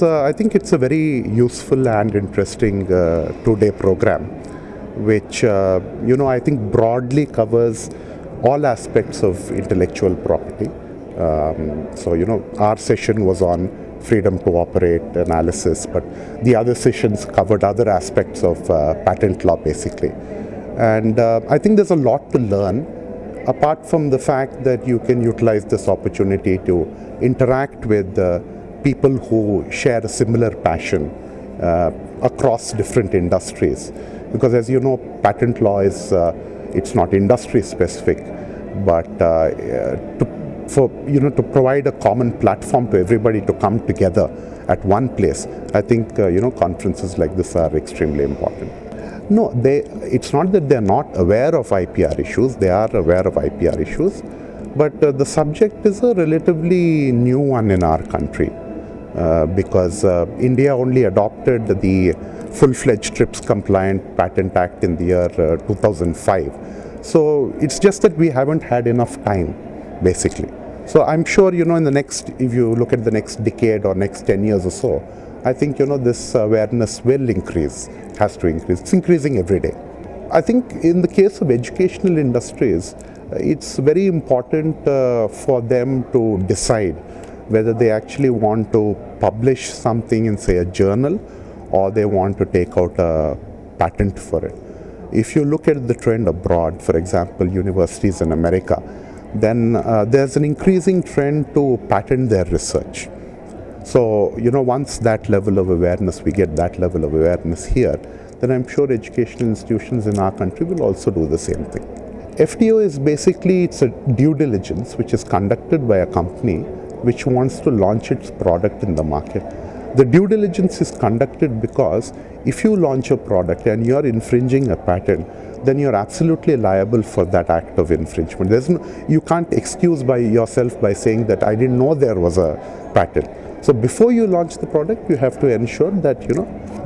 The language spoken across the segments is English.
I think it's a very useful and interesting two-day program, which I think broadly covers all aspects of intellectual property. Our session was on freedom to operate analysis, but the other sessions covered other aspects of patent law basically. And I think there's a lot to learn, apart from the fact that you can utilize this opportunity to interact with people who share a similar passion across different industries. Because as you know, patent law is, it's not industry specific, but to provide a common platform to everybody to come together at one place, I think conferences like this are extremely important. No, it's not that they're not aware of IPR issues, they are aware of IPR issues, but the subject is a relatively new one in our country because India only adopted the full-fledged TRIPS compliant Patent Act in the year 2005. So it's just that we haven't had enough time, basically. So I'm sure, in the next, if you look at the next decade or next 10 years or so, I think, this awareness will increase, has to increase. It's increasing every day. I think in the case of educational industries, it's very important for them to decide whether they actually want to publish something in, say, a journal, or they want to take out a patent for it. If you look at the trend abroad, for example, universities in America, then there's an increasing trend to patent their research. So, once that level of awareness, we get that level of awareness here, then I'm sure educational institutions in our country will also do the same thing. FTO is basically, it's a due diligence which is conducted by a company which wants to launch its product in the market. The due diligence is conducted because if you launch a product and you're infringing a patent, then you're absolutely liable for that act of infringement. You can't excuse yourself by saying that I didn't know there was a patent. So before you launch the product, you have to ensure that,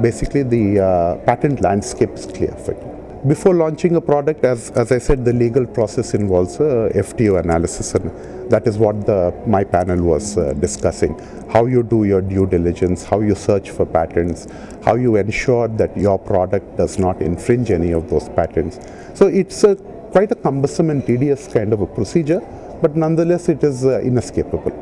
basically the patent landscape is clear for you. Before launching a product, as I said, the legal process involves a FTO analysis, and that is what my panel was discussing. How you do your due diligence, how you search for patents, how you ensure that your product does not infringe any of those patents. So it's quite a cumbersome and tedious kind of a procedure, but nonetheless it is inescapable.